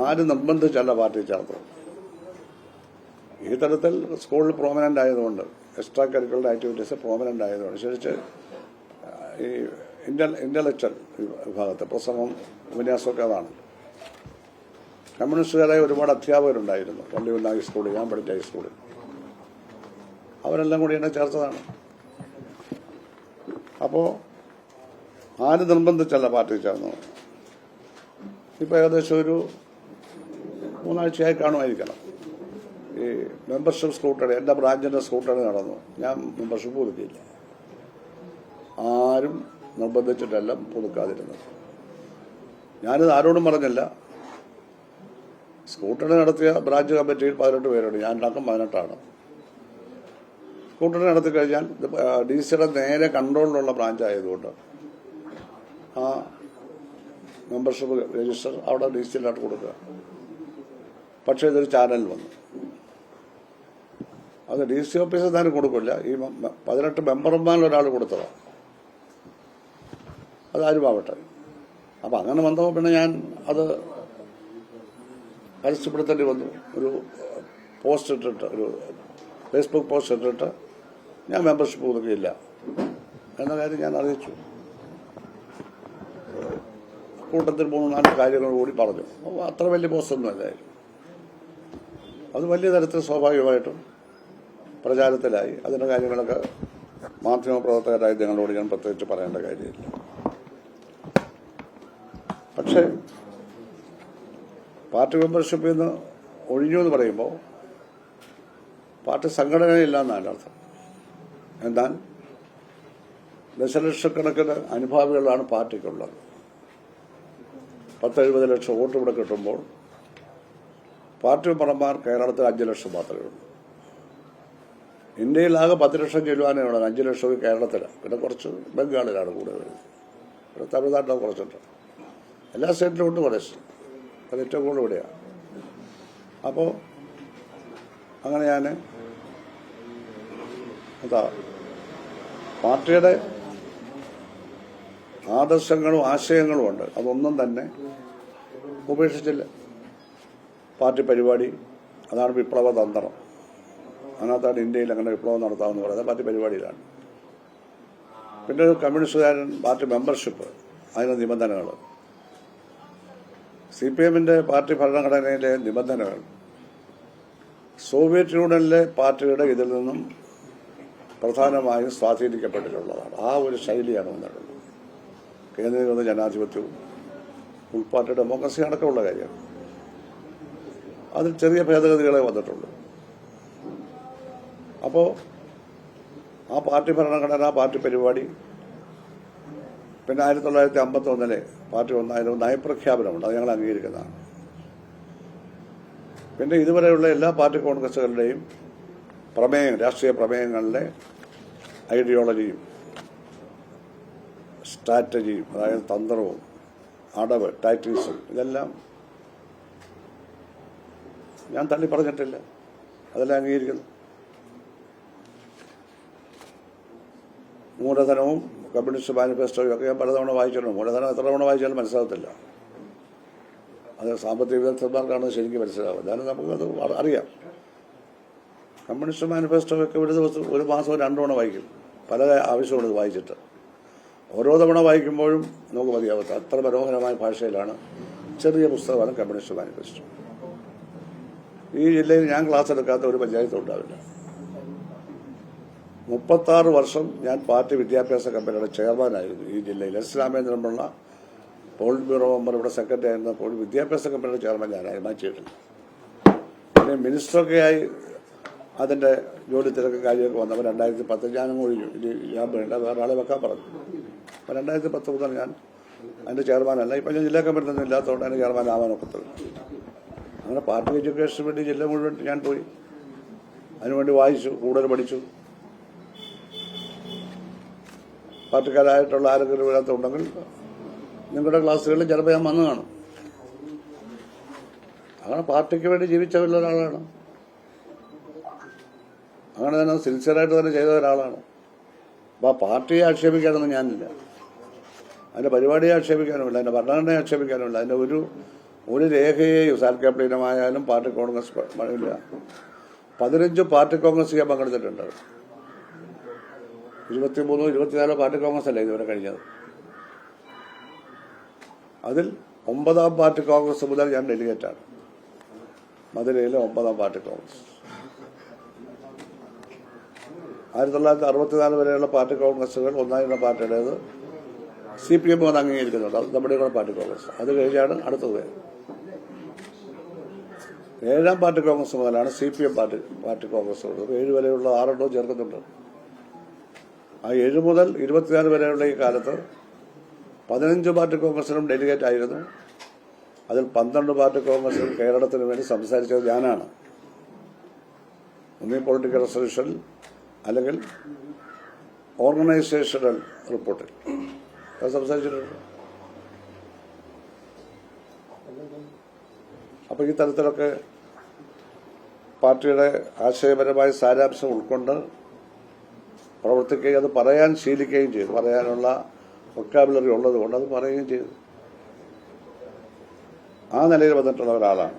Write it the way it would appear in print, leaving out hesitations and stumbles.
ആരും നിർബന്ധിച്ചല്ല പാർട്ടി ചേർത്തത്. ഈ തരത്തിൽ സ്കൂളിൽ പ്രോമിനൻ്റ് ആയതുകൊണ്ട്, എക്സ്ട്രാ കരിക്കുലർ ആക്ടിവിറ്റീസ് പ്രോമിനൻ്റ് ആയതുകൊണ്ട്, ശരിച്ച് ഈ ഇന്റലക്ച്വൽ വിഭാഗത്തെ പ്രസംഗം ഉപന്യാസമൊക്കെ അതാണ്. കമ്മ്യൂണിസ്റ്റുകാരായ ഒരുപാട് അധ്യാപകരുണ്ടായിരുന്നു പള്ളിയുള്ള ഹൈസ്കൂളിൽ, ഞാൻ പഠിച്ച ഹൈസ്കൂളിൽ. അവരെല്ലാം കൂടി എന്നെ ചേർത്തതാണ്. അപ്പോൾ ആരും നിർബന്ധിച്ചല്ല പാർട്ടി ചേർന്നത്. ഇപ്പോൾ ഏകദേശം ഒരു 3 ആഴ്ചയായി കാണുമായിരിക്കണം ഈ മെമ്പർഷിപ്പ് സ്കൂട്ടറി, എൻ്റെ ബ്രാഞ്ചിൻ്റെ സ്കൂട്ടറി നടന്നു. ഞാൻ മെമ്പർഷിപ്പ് പുതുക്കിയില്ല. ആരും നിർബന്ധിച്ചിട്ടല്ല പുതുക്കാതിരുന്നത്. ഞാനിത് ആരോടും പറഞ്ഞില്ല. സ്കൂട്ടറി നടത്തിയ ബ്രാഞ്ച് കമ്മിറ്റിയിൽ 18 പേരുണ്ട്, ഞാൻ അടക്കം 18ആണ്. സ്കൂട്ടറി നടത്തി കഴിഞ്ഞാൽ DC-യുടെ നേരെ കൺട്രോളിലുള്ള ബ്രാഞ്ച് ആയതുകൊണ്ട് ആ മെമ്പർഷിപ്പ് രജിസ്റ്റർ അവിടെ DC-യിലോട്ട് കൊടുക്കുക. പക്ഷേ ഇതൊരു ചാനൽ വന്നു. അത് DC ഓഫീസിൽ തന്നെ കൊടുക്കില്ല. ഈ 18 മെമ്പർമാരിൽ ഒരാൾ കൊടുത്തതാണ്. അതാരും ആവട്ടെ. അപ്പം അങ്ങനെ വന്നപ്പോൾ പിന്നെ ഞാൻ അത് പരസ്യപ്പെടുത്തേണ്ടി വന്നു. ഒരു പോസ്റ്റ് ഇട്ടിട്ട്, ഒരു ഫേസ്ബുക്ക് പോസ്റ്റ് ഇട്ടിട്ട് ഞാൻ മെമ്പർഷിപ്പ് പുതുക്കിയില്ല എന്ന കാര്യം ഞാൻ അറിയിച്ചു. കൂട്ടത്തിൽ 3-4 കാര്യങ്ങൾ കൂടി പറഞ്ഞു. അത്ര വലിയ പോസ്റ്റൊന്നും അല്ലായിരുന്നു. അത് വലിയ തരത്തിൽ സ്വാഭാവികമായിട്ടും പ്രചാരത്തിലായി. അതിൻ്റെ കാര്യങ്ങളൊക്കെ മാധ്യമപ്രവർത്തകരായി നിങ്ങളോട് ഞാൻ പ്രത്യേകിച്ച് പറയേണ്ട കാര്യമില്ല. പക്ഷേ പാർട്ടി മെമ്പർഷിപ്പിൽ നിന്ന് ഒഴിഞ്ഞു എന്ന് പറയുമ്പോൾ പാർട്ടി സംഘടനയില്ല എന്നാണ് അർത്ഥം. എന്നാൽ ദശലക്ഷക്കണക്കിന് അനുഭാവികളാണ് പാർട്ടിക്കുള്ളത്. 10-70 ലക്ഷം വോട്ട് ഇവിടെ കിട്ടുമ്പോൾ പാർട്ടി മെമ്പർമാർ കേരളത്തിൽ 5 ലക്ഷം മാത്രമേ ഉള്ളൂ. ഇന്ത്യയിലാകെ 10 ലക്ഷം ചെല്ലുവാനേ ഉള്ളൂ. 5 ലക്ഷം കേരളത്തിലാണ്. പിന്നെ കുറച്ച് ബംഗാളിലാണ് കൂടെ വരുന്നത്. ഇവിടെ തമിഴ്നാട്ടിലാണ് കുറച്ചുണ്ട്. എല്ലാ സ്റ്റേറ്റിലും ഉണ്ട് കുറച്ച്. അത് ഏറ്റവും കൂടുതൽ ഇവിടെയാണ്. അപ്പോൾ അങ്ങനെ ഞാൻ പാർട്ടിയുടെ ആദർശങ്ങളും ആശയങ്ങളും ഉണ്ട്. അതൊന്നും തന്നെ ഉപേക്ഷിച്ചില്ല. പാർട്ടി പരിപാടി അതാണ് വിപ്ലവ തന്ത്രം. അതിനകത്താണ് ഇന്ത്യയിൽ അങ്ങനെ വിപ്ലവം നടത്താമെന്ന് പറയുന്നത് പാർട്ടി പരിപാടിയിലാണ്. പിന്നെ ഒരു കമ്മ്യൂണിസ്റ്റുകാരൻ പാർട്ടി മെമ്പർഷിപ്പ്, അതിന് നിബന്ധനകൾ. CPM-ന്റെ പാർട്ടി ഭരണഘടനയിലെ നിബന്ധനകൾ സോവിയറ്റ് യൂണിയനിലെ പാർട്ടിയുടെ ഇതിൽ നിന്നും പ്രധാനമായും സ്വാധീനിക്കപ്പെട്ടിട്ടുള്ളതാണ്. ആ ഒരു ശൈലിയാണ് വന്നിട്ടുള്ളത്. കേന്ദ്രീകൃത ജനാധിപത്യവും ഉൾപാർട്ടി ഡെമോക്രസി അടക്കമുള്ള കാര്യമാണ്. അതിൽ ചെറിയ ഭേദഗതികളെ വന്നിട്ടുള്ളൂ. അപ്പോൾ ആ പാർട്ടി ഭരണഘടന, പാർട്ടി പരിപാടി, പിന്നെ 1951 പാർട്ടി ഒന്നായിരുന്നു നയപ്രഖ്യാപനമുണ്ട്. അത് ഞങ്ങൾ അംഗീകരിക്കുന്നതാണ്. പിന്നെ ഇതുവരെയുള്ള എല്ലാ പാർട്ടി കോൺഗ്രസുകളുടെയും പ്രമേയം, രാഷ്ട്രീയ പ്രമേയങ്ങളിലെ ഐഡിയോളജിയും സ്ട്രാറ്റജിയും, അതായത് തന്ത്രവും അടവ്, ടാക്ടിക്സും, ഇതെല്ലാം ഞാൻ തള്ളി പറഞ്ഞിട്ടില്ല. അതെല്ലാം അംഗീകരിക്കുന്നു. മൂലധനവും കമ്മ്യൂണിസ്റ്റ് മാനിഫെസ്റ്റോയും ഒക്കെ ഞാൻ പലതവണ വായിച്ചിട്ടുണ്ട്. മൂലധനം എത്ര തവണ വായിച്ചാലും മനസ്സിലാകത്തില്ല. അത് സാമ്പത്തിക വിദഗ്ധന്മാർക്കാണ് ശരിക്കും മനസ്സിലാവുക. എന്നാലും നമുക്കത് അറിയാം. കമ്മ്യൂണിസ്റ്റ് മാനിഫെസ്റ്റോ ഒക്കെ ഒരു ദിവസം, ഒരു മാസം 2 തവണ വായിക്കും. പല ആവശ്യമുള്ളത് വായിച്ചിട്ട്. ഓരോ തവണ വായിക്കുമ്പോഴും നമുക്ക് മതിയാവത്ത അത്ര മനോഹരമായ ഭാഷയിലാണ്. ചെറിയ പുസ്തകമാണ് കമ്മ്യൂണിസ്റ്റ് മാനിഫെസ്റ്റോ. ഈ ജില്ലയിൽ ഞാൻ ക്ലാസ് എടുക്കാത്ത ഒരു പഞ്ചായത്തും ഉണ്ടാവില്ല. 36 വർഷം ഞാൻ പാർട്ടി വിദ്യാഭ്യാസ കമ്മിറ്റിയുടെ ചെയർമാനായിരുന്നു ഈ ജില്ലയിൽ. ഇസ്ലാമേന്ദ്രമുള്ള പോളിറ്റ് ബ്യൂറോ മെമ്പർ, ഇവിടെ സെക്രട്ടറി ആയിരുന്നപ്പോൾ വിദ്യാഭ്യാസ കമ്മിറ്റിയുടെ ചെയർമാൻ ഞാനായി മാറ്റിയിട്ടില്ല. പിന്നെ മിനിസ്റ്ററൊക്കെ ആയി അതിൻ്റെ ജോലി തിരക്ക് കാര്യമൊക്കെ വന്നപ്പോൾ 2010 ഞാനും ഒഴിഞ്ഞു. ഞാൻ വേണ്ട, വേറെ ആളെ വെക്കാൻ പറഞ്ഞു. അപ്പോൾ 2010 മുതൽ ഞാൻ അതിൻ്റെ ചെയർമാനല്ല. ഇപ്പം ഞാൻ ജില്ലാ കമ്മിറ്റി ഒന്നും ഇല്ലാത്തതുകൊണ്ട് അതിൻ്റെ ചെയർമാൻ ആവാനൊക്കത്തുള്ളൂ. അങ്ങനെ പാർട്ടി എഡ്യൂക്കേഷന് വേണ്ടി ജില്ല മുഴുവൻ ഞാൻ പോയി. അതിനുവേണ്ടി വായിച്ചു, കൂടുതൽ പഠിച്ചു. പാർട്ടിക്കാരായിട്ടുള്ള ആരെങ്കിലും ഇതിനകത്തുണ്ടെങ്കിൽ നിങ്ങളുടെ ക്ലാസ്സുകളിൽ ചിലപ്പോൾ ഞാൻ വന്നു കാണും. അങ്ങനെ പാർട്ടിക്ക് വേണ്ടി ജീവിച്ചവരിൽ ഒരാളാണ്. അങ്ങനെ തന്നെ സിൻസിയറായിട്ട് തന്നെ ചെയ്ത ഒരാളാണ്. അപ്പോൾ ആ പാർട്ടിയെ ആക്ഷേപിക്കാനൊന്നും ഞാനില്ല. അതിൻ്റെ പരിപാടിയെ ആക്ഷേപിക്കാനുമില്ല, അതിൻ്റെ ഭരണഘടനയെ ആക്ഷേപിക്കാനുമില്ല, അതിൻ്റെ ഒരു ഒരു രേഖയെയും സാൽക്കാപ്ലീനമായാലും പാർട്ടി കോൺഗ്രസ് ഇല്ല. 15 പാർട്ടി കോൺഗ്രസ് ചെയ്യാൻ പങ്കെടുത്തിട്ടുണ്ട്. 23 24 പാർട്ടി കോൺഗ്രസ് അല്ലേ ഇതുവരെ കഴിഞ്ഞത്. അതിൽ 9ാം പാർട്ടി കോൺഗ്രസ് മുതൽ ഞാൻ ഡെലിഗേറ്റാണ്. മധുരയിലെ 9ാം പാർട്ടി കോൺഗ്രസ്. 1964 വരെയുള്ള പാർട്ടി കോൺഗ്രസുകൾ ഒന്നായിരുന്ന പാർട്ടിയുടേത് CPM വന്ന് അംഗീകരിക്കുന്നുണ്ട്. അത് നമ്മുടെ കൂടെ പാർട്ടി കോൺഗ്രസ്. അത് കഴിഞ്ഞാണ് അടുത്തത്. 7ാം പാർട്ടി കോൺഗ്രസ് മുതലാണ് CPM പാർട്ടി കോൺഗ്രസ് ഉള്ളത്. 7 വരെയുള്ള 6 ചേർക്കുന്നുണ്ട്. ആ 7 മുതൽ 24 വരെയുള്ള ഈ കാലത്ത് 15 പാർട്ടി കോൺഗ്രസിനും ഡെലിഗേറ്റ് ആയിരുന്നു. അതിൽ 12 പാർട്ടി കോൺഗ്രസിനും കേരളത്തിന് വേണ്ടി സംസാരിച്ചത് ഞാനാണ്. ഒന്നീ പൊളിറ്റിക്കൽ റെസൊല്യൂഷൻ അല്ലെങ്കിൽ ഓർഗനൈസേഷണൽ റിപ്പോർട്ടിൽ അത് സംസാരിച്ചിട്ടുണ്ട്. അപ്പോൾ ഈ തരത്തിലൊക്കെ പാർട്ടിയുടെ ആശയപരമായ സാരാംശം ഉൾക്കൊണ്ട് പ്രവർത്തിക്കുകയും അത് പറയാൻ ശീലിക്കുകയും ചെയ്തു. പറയാനുള്ള വൊക്കാബുലറി ഉള്ളത് കൊണ്ട് അത് പറയുകയും ചെയ്തു. ആ നിലയിൽ വന്നിട്ടുള്ള ഒരാളാണ്.